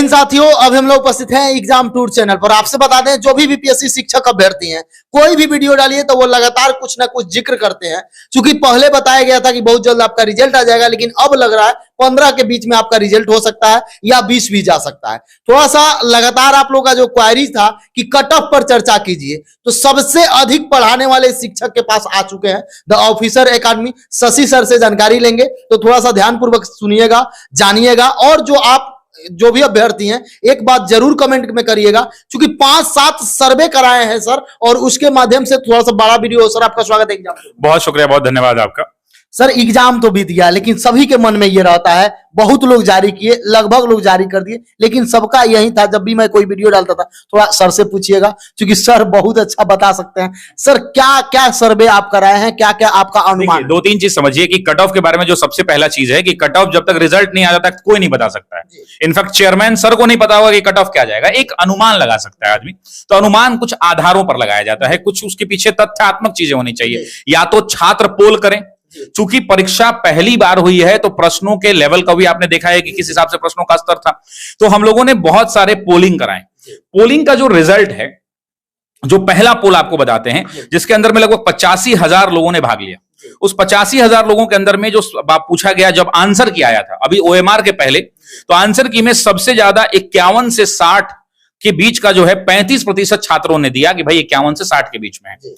हिंद साथियों, अब हम लोग उपस्थित हैं एग्जाम टूर चैनल पर। आपसे बता दें, जो भी बीपीएससी शिक्षक अभ्यर्थी हैं, कोई भी वीडियो डालिए तो वो लगातार कुछ ना कुछ जिक्र करते हैं। क्योंकि पहले बताया गया था कि बहुत जल्द आपका रिजल्ट आ जाएगा, लेकिन अब लग रहा है 15 के बीच में आपका रिजल्ट हो सकता है या 20 भी जा सकता है। थोड़ा सा लगातार आप लोगों का जो क्वायरी था कि कट ऑफ पर चर्चा कीजिए, तो सबसे अधिक पढ़ाने वाले शिक्षक के पास आ चुके हैं the officer academy. Shashi sir से जानकारी लेंगे, तो थोड़ा सा ध्यानपूर्वक सुनिएगा, जानिएगा। और जो भी अभ्यर्थी हैं, एक बात जरूर कमेंट में करिएगा, क्योंकि 5-7 सर्वे कराए हैं सर, और उसके माध्यम से थोड़ा सा बड़ा वीडियो। सर आपका स्वागत है एग्जाम। बहुत शुक्रिया, बहुत धन्यवाद आपका। सर एग्जाम तो बीत गया, लेकिन सभी के मन में ये रहता है, बहुत लोग जारी किए, लगभग लोग जारी कर दिए, लेकिन सबका यही था, जब भी मैं कोई वीडियो डालता था थोड़ा सर से पूछिएगा, क्योंकि सर बहुत अच्छा बता सकते हैं। सर क्या क्या सर्वे आप कराए हैं, क्या क्या आपका अनुमान? 2-3 चीज समझिए कि कट ऑफ के बारे में जो सबसे पहला चीज है कि कट ऑफ जब तक रिजल्ट नहीं आ जाता कोई नहीं बता सकता है। इनफैक्ट चेयरमैन सर को नहीं पता होगा कि कट ऑफ क्या जाएगा। एक अनुमान लगा सकता है आदमी, तो अनुमान कुछ आधारों पर लगाया जाता है, कुछ उसके पीछे तथ्यात्मक चीजें होनी चाहिए। या तो छात्र पोल करें, चूंकि परीक्षा पहली बार हुई है तो प्रश्नों के लेवल का भी आपने देखा है कि किस हिसाब से प्रश्नों का स्तर था, तो हम लोगों ने बहुत सारे पोलिंग कराए। पोलिंग का जो रिजल्ट है, जो पहला पोल आपको बताते हैं, जिसके अंदर में लगभग 85,000 लोगों ने भाग लिया। उस 85,000 लोगों के अंदर में जो पूछा गया, जब आंसर की आया था अभी ओएमआर के पहले, तो आंसर की में सबसे ज्यादा 51 से 60 के बीच का जो है 35% छात्रों ने दिया कि भाई 51 से 60 के बीच में है।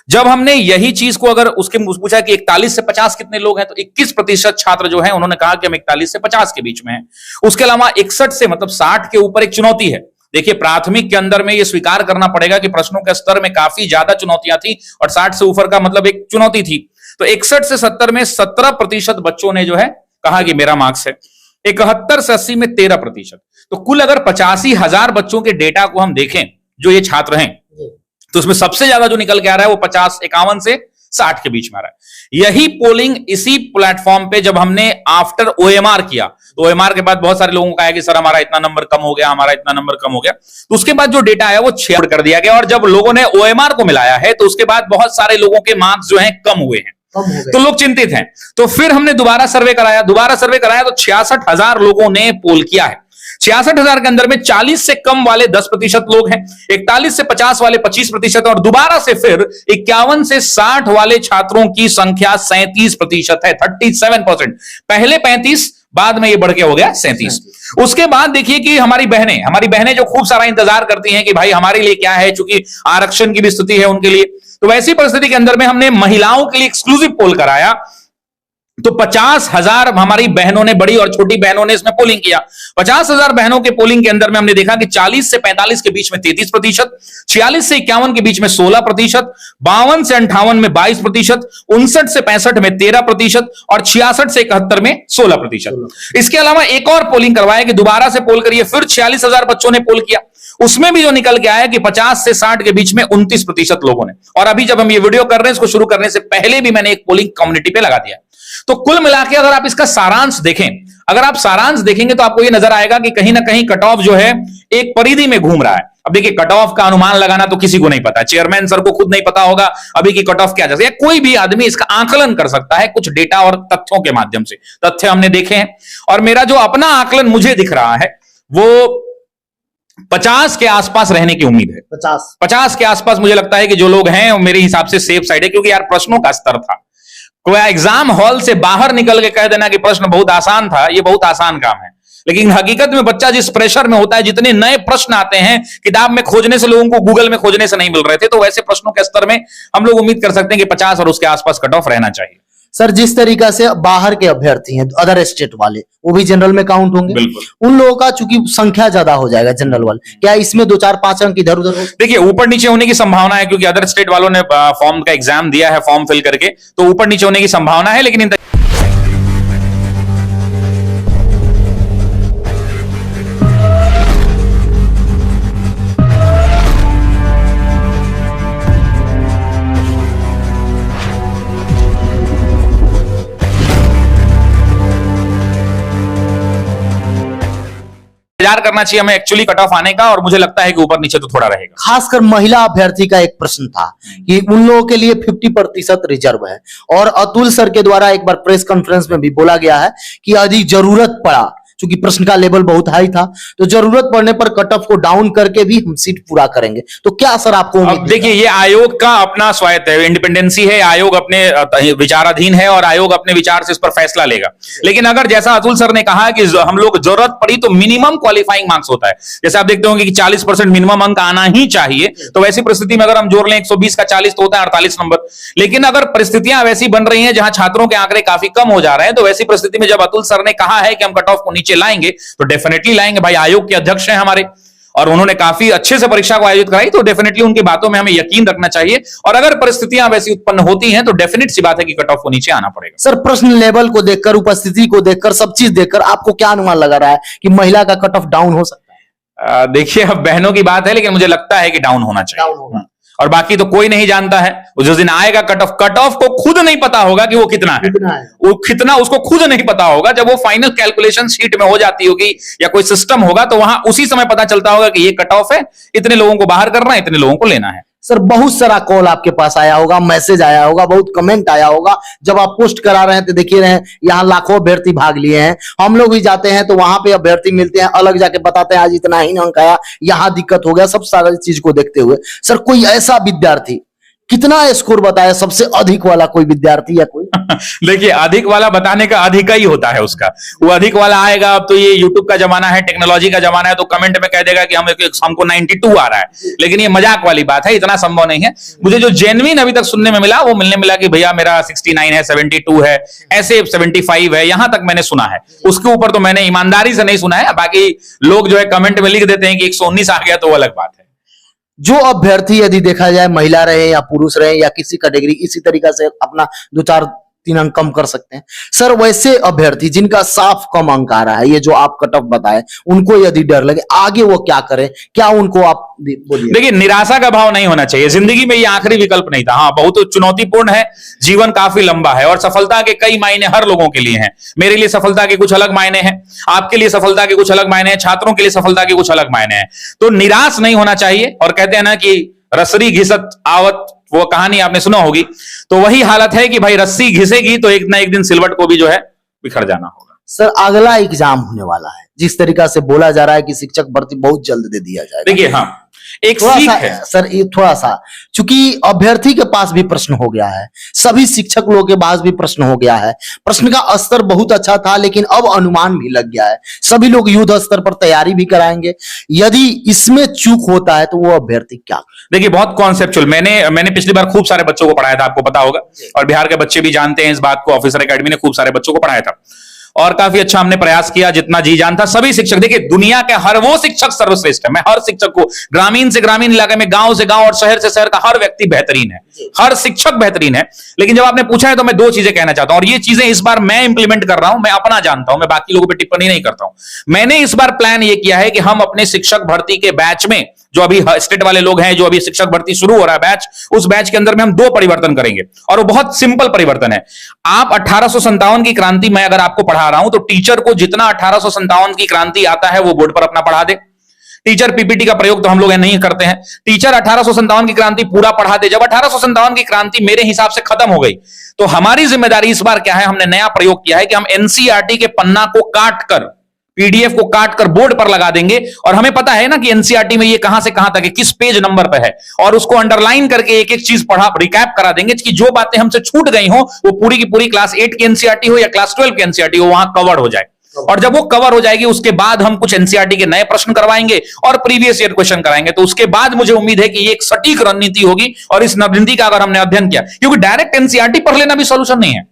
जब हमने यही चीज को अगर उसके पूछा कि 41 से 50 कितने लोग हैं, तो 21% छात्र जो हैं उन्होंने कहा कि हम 41 से 50 के बीच में हैं। उसके अलावा 61 से मतलब 60 के ऊपर एक चुनौती है। देखिए प्राथमिक के अंदर में ये स्वीकार करना पड़ेगा कि प्रश्नों के स्तर में काफी ज्यादा चुनौतियां थी, और 60 से ऊपर का मतलब एक चुनौती थी। तो 61 से 70 में 17% बच्चों ने जो है कहा कि मेरा मार्क्स है। 71 से 80 में 13%। तो कुल अगर 85,000 बच्चों के डेटा को हम देखें जो ये छात्र हैं, तो उसमें सबसे ज्यादा जो निकल के आ रहा है वो 51 से 60 के बीच में आ रहा है। यही पोलिंग इसी प्लेटफॉर्म पे जब हमने आफ्टर ओएमआर किया, तो ओएमआर के बाद बहुत सारे लोगों का आया कि सर हमारा इतना नंबर कम हो गया, हमारा इतना नंबर कम हो गया। तो उसके बाद जो डेटा आया वो 6 कर दिया गया, और जब लोगों ने ओएमआर को मिलाया है तो उसके बाद बहुत सारे लोगों के मार्क्स जो है कम हुए हैं, तो लोग चिंतित हैं। तो फिर हमने दोबारा सर्वे कराया तो 66,000 लोगों ने पोल किया है। 66,000 के अंदर में 40 से कम वाले 10% लोग हैं, 41 से 50 वाले 25%, और दोबारा से फिर 51 से 60 वाले छात्रों की संख्या 37% है, 37%। पहले 35, बाद में ये बढ़ के हो गया 37। उसके बाद देखिए कि हमारी बहनें जो खूब सारा इंतजार करती हैं कि भाई हमारे लिए क्या है, चूंकि आरक्षण की भी स्थिति है उनके लिए, तो वैसी परिस्थिति के अंदर में हमने महिलाओं के लिए एक्सक्लूसिव पोल कराया। तो 50,000 हमारी बहनों ने, बड़ी और छोटी बहनों ने इसमें पोलिंग किया। 50,000 बहनों के पोलिंग के अंदर में हमने देखा कि 40 से 45 के बीच में 33%, 46 से 51 के बीच में 16%, 52 से 58 में 22%, 59 से 65 में 13%, और 66 से 71 में 16%। इसके अलावा एक और पोलिंग करवाया कि दोबारा से पोल करिए, फिर 46,000 बच्चों ने पोल किया। उसमें भी जो निकल के आया कि 50 से 60 के बीच में 29% लोगों ने। और अभी जब हम ये वीडियो कर रहे हैं, इसको शुरू करने से पहले भी मैंने एक पोलिंग कम्युनिटी पे लगा दिया। तो कुल मिलाकर अगर आप इसका सारांश देखें, अगर आप सारांश देखेंगे तो आपको ये नजर आएगा कि कहीं ना कहीं कट ऑफ जो है एक परिधि में घूम रहा है। अब देखिए कट ऑफ का अनुमान लगाना तो किसी को नहीं पता, चेयरमैन सर को खुद नहीं पता होगा अभी की कट ऑफ क्या जा सकती है। कोई भी आदमी इसका आकलन कर सकता है कुछ डेटा और तथ्यों के माध्यम से। तथ्य हमने देखे हैं, और मेरा जो अपना आकलन मुझे दिख रहा है वो 50 के आसपास रहने की उम्मीद है। 50 के आसपास मुझे लगता है कि जो लोग हैं मेरे हिसाब से सेफ साइड है, क्योंकि यार प्रश्नों का स्तर था। कोई एग्जाम हॉल से बाहर निकल के कह देना कि प्रश्न बहुत आसान था, ये बहुत आसान काम है, लेकिन हकीकत में बच्चा जिस प्रेशर में होता है, जितने नए प्रश्न आते हैं किताब में खोजने से, लोगों को गूगल में खोजने से नहीं मिल रहे थे, तो वैसे प्रश्नों के स्तर में हम लोग उम्मीद कर सकते हैं कि 50 और उसके आसपास कट ऑफ रहना चाहिए। सर जिस तरीका से बाहर के अभ्यर्थी हैं, अदर स्टेट वाले, वो भी जनरल में काउंट होंगे। बिल्कुल। उन लोगों का चूंकि संख्या ज्यादा हो जाएगा जनरल वाले, क्या इसमें 2-4-5 अंक इधर उधर? देखिए ऊपर नीचे होने की संभावना है, क्योंकि अदर स्टेट वालों ने फॉर्म का एग्जाम दिया है, फॉर्म फिल करके, तो ऊपर नीचे होने की संभावना है, लेकिन इंतजार करना चाहिए हमें एक्चुअली कट ऑफ आने का, और मुझे लगता है कि ऊपर नीचे तो थोड़ा रहेगा। खासकर महिला अभ्यर्थी का एक प्रश्न था कि उन लोगों के लिए 50% रिजर्व है, और अतुल सर के द्वारा एक बार प्रेस कॉन्फ्रेंस में भी बोला गया है कि यदि जरूरत पड़ा, चूंकि प्रश्न का लेवल बहुत हाई था, तो जरूरत पड़ने पर कट ऑफ को डाउन करके भी हम सीट पूरा करेंगे। तो क्या सर आपको उम्मीद अब देखिए, ये आयोग का अपना स्वायत्त है, इंडिपेंडेंसी है, आयोग अपने विचाराधीन है और आयोग अपने विचार से इस पर फैसला लेगा। लेकिन अगर जैसा अतुल सर ने कहा कि हम लोग जरूरत पड़ी तो मिनिमम क्वालिफाइंग मार्क्स होता है, जैसे आप देखते होंगे कि 40% मिनिमम अंक आना ही चाहिए, तो वैसी परिस्थिति में अगर हम जोड़ लें 120 का 40 तो होता है 48 नंबर। लेकिन अगर परिस्थितियां वैसी बन रही हैं जहां छात्रों के आंकड़े काफी कम हो जा रहे हैं, तो वैसी परिस्थिति में जब अतुल सर ने कहा है कि हम कट ऑफ को नीचे लाएंगे, तो डेफिनेटली लाएंगे। भाई आयोग के अध्यक्ष हैं हमारे, और उन्होंने काफी अच्छे से परीक्षा को आयोजित कराई, तो डेफिनेटली उनकी बातों में हमें यकीन रखना चाहिए। और अगर परिस्थितियां वैसी उत्पन्न होती हैं तो डेफिनेट सी बात है कि कट ऑफ को नीचे आना पड़ेगा। सर प्रश्न लेवल को देखकर, उपस्थिति को देखकर, सब चीज देखकर आपको क्या अनुमान लगा रहा है कि महिला का कट ऑफ डाउन हो सकता है? देखिए, अब बहनों की बात है, लेकिन मुझे लगता है कि डाउन होना चाहिए। डाउन होगा। और बाकी तो कोई नहीं जानता है, जिस दिन आएगा कट ऑफ को खुद नहीं पता होगा कि वो कितना है, वो कितना उसको खुद नहीं पता होगा। जब वो फाइनल कैलकुलेशन शीट में हो जाती होगी या कोई सिस्टम होगा, तो वहां उसी समय पता चलता होगा कि ये कट ऑफ है, इतने लोगों को बाहर करना है, इतने लोगों को लेना है। सर बहुत सारा कॉल आपके पास आया होगा, मैसेज आया होगा, बहुत कमेंट आया होगा। जब आप पोस्ट करा रहे हैं तो देखिए रहे हैं, यहाँ लाखों अभ्यर्थी भाग लिए हैं। हम लोग भी जाते हैं तो वहां पे अभ्यर्थी मिलते हैं, अलग जाके बताते हैं आज इतना ही अंक आया, यहाँ दिक्कत हो गया। सब सारी चीज को देखते हुए सर कोई ऐसा विद्यार्थी कितना स्कोर बताया, सबसे अधिक वाला कोई विद्यार्थी या कोई? देखिए, अधिक वाला बताने का अधिक ही होता है उसका, वो अधिक वाला आएगा। अब तो ये यूट्यूब का जमाना है, टेक्नोलॉजी का जमाना है, तो कमेंट में कह देगा कि हमको 92 आ रहा है। लेकिन ये मजाक वाली बात है, इतना संभव नहीं है। मुझे जो जेन्युइन अभी तक सुनने में मिला, वो मिला कि भैया मेरा 69 है, 72 है, ऐसे 75 है, यहां तक मैंने सुना है। उसके ऊपर तो मैंने ईमानदारी से नहीं सुना है। बाकी लोग जो है कमेंट में लिख देते हैं कि 119 आ गया, तो वो अलग बात है। जो अभ्यर्थी यदि देखा जाए महिला रहे या पुरुष रहे या किसी कैटेगरी, इसी तरीका से अपना 2-4-3 अंक कम कर सकते हैं। सर वैसे अभ्यर्थी जिनका साफ कम अंक आ रहा है, ये जो आप कट ऑफ बताए, उनको यदि डर लगे आगे वो क्या करें, क्या उनको आप बोलिए? देखिए, निराशा का भाव नहीं होना चाहिए। जिंदगी में ये आखिरी विकल्प नहीं था। हाँ, बहुत चुनौतीपूर्ण है, जीवन काफी लंबा है और सफलता के कई मायने हर लोगों के लिए हैं। मेरे लिए सफलता के कुछ अलग मायने हैं, आपके लिए सफलता के कुछ अलग मायने हैं, छात्रों के लिए सफलता के कुछ अलग मायने हैं। तो निराश नहीं होना चाहिए। और कहते हैं ना कि रसरी घिसत आवत, वो कहानी आपने सुना होगी, तो वही हालत है कि भाई रस्सी घिसेगी तो एक ना एक दिन सिलवट को भी जो है बिखर जाना होगा। सर अगला एग्जाम होने वाला है, जिस तरीका से बोला जा रहा है कि शिक्षक भर्ती बहुत जल्द दे दिया जाएगा। देखिए, हाँ, एक थोड़ा सीख सा है सर, ये थोड़ा सा, चूंकि अभ्यर्थी के पास भी प्रश्न हो गया है, सभी शिक्षक लोगों के पास भी प्रश्न हो गया है। प्रश्न का स्तर बहुत अच्छा था, लेकिन अब अनुमान भी लग गया है। सभी लोग युद्ध स्तर पर तैयारी भी कराएंगे। यदि इसमें चूक होता है तो वो अभ्यर्थी क्या? देखिए, बहुत कॉन्सेप्चुअल, मैंने पिछली बार खूब सारे बच्चों को पढ़ाया था, आपको पता होगा, और बिहार के बच्चे भी जानते हैं इस बात को। ऑफिसर एकेडमी ने खूब सारे बच्चों को पढ़ाया था और काफी अच्छा हमने प्रयास किया, जितना जी जान था। सभी शिक्षक, देखिए दुनिया के हर वो शिक्षक सर्वश्रेष्ठ है। मैं हर शिक्षक को, ग्रामीण से ग्रामीण इलाके में, गांव से गांव और शहर से शहर का हर व्यक्ति बेहतरीन है, हर शिक्षक बेहतरीन है। लेकिन जब आपने पूछा है तो मैं 2 चीजें कहना चाहता हूं, और ये चीजें इस बार मैं इंप्लीमेंट कर रहा हूं। मैं अपना जानता हूं, मैं बाकी लोगों पर टिप्पणी नहीं करता हूं। मैंने इस बार प्लान ये किया है कि हम अपने शिक्षक भर्ती के बैच में, जो अभी स्टेट वाले लोग हैं, जो अभी शिक्षक भर्ती शुरू हो रहा है बैच, उस बैच के अंदर में हम 2 परिवर्तन करेंगे। और वो बहुत सिंपल परिवर्तन है। आप 1857 की क्रांति मैं अगर आपको पढ़ा रहा हूं, तो टीचर को जितना 1857 की क्रांति आता है वो बोर्ड पर अपना पढ़ा दे। टीचर पीपीटी का प्रयोग तो हम लोग नहीं करते हैं। टीचर 1857 की क्रांति पूरा पढ़ा दे। जब 1857 की क्रांति मेरे हिसाब से खत्म हो गई, तो हमारी जिम्मेदारी इस बार क्या है, हमने नया प्रयोग किया है कि हम एनसीईआरटी के पन्ना को काट कर, पीडीएफ को काट कर बोर्ड पर लगा देंगे। और हमें पता है ना कि एनसीईआरटी में ये कहां से कहां तक है, किस पेज नंबर पे है, और उसको अंडरलाइन करके एक एक चीज पढ़ा, रिकैप करा देंगे कि जो बातें हमसे छूट गई हो, वो पूरी की पूरी क्लास 8 की एनसीईआरटी हो या क्लास 12 की एनसीईआरटी हो, वहां कवर हो जाए। और जब वो कवर हो जाएगी, उसके बाद हम कुछ एनसीईआरटी के नए प्रश्न करवाएंगे और प्रीवियस ईयर क्वेश्चन कराएंगे। तो उसके बाद मुझे उम्मीद है कि ये एक सटीक रणनीति होगी। और इस रणनीति का अगर हमने अध्ययन किया, क्योंकि डायरेक्ट एनसीईआरटी पढ़ लेना भी सोल्यूशन नहीं है।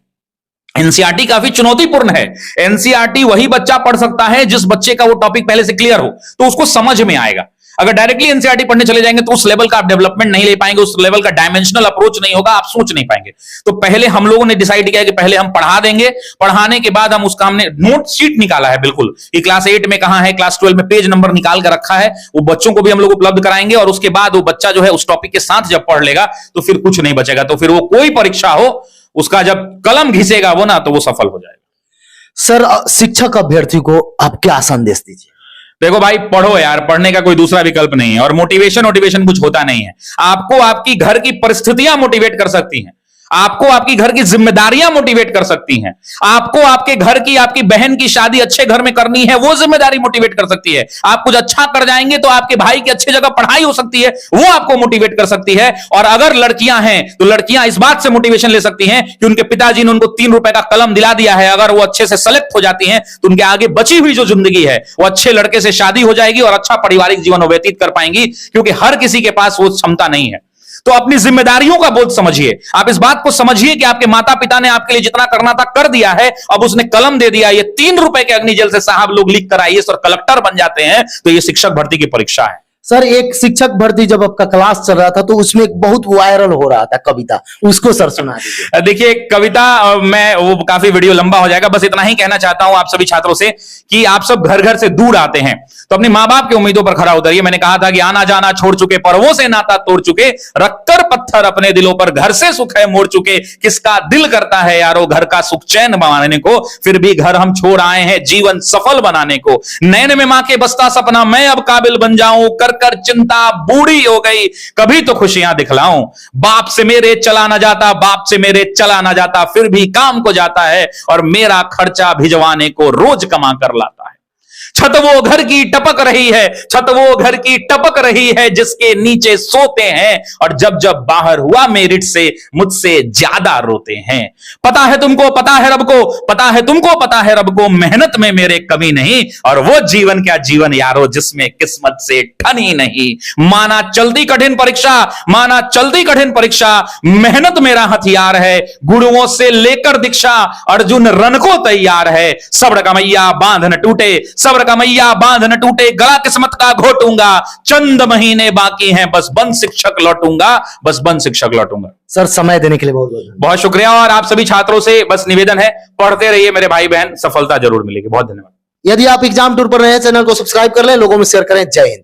एनसीईआरटी काफी चुनौतीपूर्ण है। एनसीईआरटी वही बच्चा पढ़ सकता है जिस बच्चे का वो टॉपिक पहले से क्लियर हो, तो उसको समझ में आएगा। अगर डायरेक्टली एनसीईआरटी पढ़ने चले जाएंगे तो उस लेवल का आप डेवलपमेंट नहीं ले पाएंगे, उस लेवल का डायमेंशनल अप्रोच नहीं होगा, आप सोच नहीं पाएंगे। तो पहले हम लोगों ने डिसाइड किया कि पहले हम पढ़ा देंगे, पढ़ाने के बाद हम उसका, हमने नोट शीट निकाला है बिल्कुल कि क्लास 8 में कहां है, क्लास 12 में पेज नंबर निकाल कर रखा है, वो बच्चों को भी हम लोग उपलब्ध कराएंगे। और उसके बाद वो बच्चा जो है उस टॉपिक के साथ जब पढ़ लेगा तो फिर कुछ नहीं बचेगा। तो फिर वो कोई परीक्षा हो, उसका जब कलम घिसेगा वो ना, तो वो सफल हो जाएगा। सर शिक्षक अभ्यर्थी को आप क्या संदेश दीजिए? देखो भाई, पढ़ो यार, पढ़ने का कोई दूसरा विकल्प नहीं है। और मोटिवेशन कुछ होता नहीं है। आपको आपकी घर की परिस्थितियां मोटिवेट कर सकती हैं। आपको आपकी घर की जिम्मेदारियां मोटिवेट कर सकती हैं। आपको आपके घर की, आपकी बहन की शादी अच्छे घर में करनी है, वो जिम्मेदारी मोटिवेट कर सकती है। आप कुछ अच्छा कर जाएंगे तो आपके भाई की अच्छी जगह पढ़ाई हो सकती है, वो आपको मोटिवेट कर सकती है। और अगर लड़कियां हैं तो लड़कियां इस बात से मोटिवेशन ले सकती हैं कि उनके पिताजी ने उनको 3 रुपए का कलम दिला दिया है, अगर वो अच्छे से सेलेक्ट हो जाती हैं तो उनके आगे बची हुई जो जिंदगी है वो अच्छे लड़के से शादी हो जाएगी और अच्छा पारिवारिक जीवन व्यतीत कर पाएंगी, क्योंकि हर किसी के पास वो क्षमता नहीं है। तो अपनी जिम्मेदारियों का बोझ समझिए। आप इस बात को समझिए कि आपके माता पिता ने आपके लिए जितना करना था कर दिया है, अब उसने कलम दे दिया। ये 3 रुपए के अग्निजल से साहब लोग लिख कर आईएएस और कलेक्टर बन जाते हैं, तो ये शिक्षक भर्ती की परीक्षा है। सर, एक शिक्षक भर्ती जब आपका क्लास चल रहा था तो उसमें एक बहुत वायरल हो रहा था कविता, उसको सर सुना दीजिए। देखिए, कविता मैं वो काफी वीडियो लंबा हो जाएगा, बस इतना ही कहना चाहता हूं आप सभी छात्रों से कि आप सब घर घर से दूर आते हैं तो अपने मां बाप की उम्मीदों पर खरा उतरिए। मैंने कहा था कि आना जाना छोड़ चुके, पर्वों से नाता तोड़ चुके, रखकर पत्थर अपने दिलों पर, घर से सुख है मोड़ चुके, किसका दिल करता है यारो घर का सुख चैन बनाने को, फिर भी घर हम छोड़ आए हैं जीवन सफल बनाने को। नैन में मां के बसता सपना मैं अब काबिल बन जाऊं, कर कर चिंता बूढ़ी हो गई, कभी तो खुशियां दिखलाऊं। बाप से मेरे चला ना जाता, बाप से मेरे चला ना जाता, फिर भी काम को जाता है और मेरा खर्चा भिजवाने को रोज कमा कर लाता है। छत वो घर की टपक रही है, छत वो घर की टपक रही है जिसके नीचे सोते हैं, और जब जब बाहर हुआ मेरिट से मुझसे ज्यादा रोते हैं। पता है तुमको, पता है रब को, पता है तुमको, पता है रब को, मेहनत में मेरे कमी नहीं, और वो जीवन क्या जीवन यारो जिसमें किस्मत से ठनी नहीं। माना चलती कठिन परीक्षा, माना चलती कठिन परीक्षा, मेहनत मेरा हथियार है, गुरुओं से लेकर दीक्षा, अर्जुन रन को तैयार है। सब्र का मैया बांध न टूटे, सब्र का मैया बांध न टूटे, गला किस्मत का घोटूंगा, चंद महीने बाकी हैं, बस बन शिक्षक लौटूंगा, बस बन शिक्षक लौटूंगा। सर, समय देने के लिए बहुत बहुत बहुत शुक्रिया। और आप सभी छात्रों से बस निवेदन है, पढ़ते रहिए मेरे भाई बहन, सफलता जरूर मिलेगी। बहुत धन्यवाद। यदि आप एग्जाम टूर पर रहे हैं, चैनल को सब्सक्राइब कर लें, लोगों में शेयर करें। जय हिंद।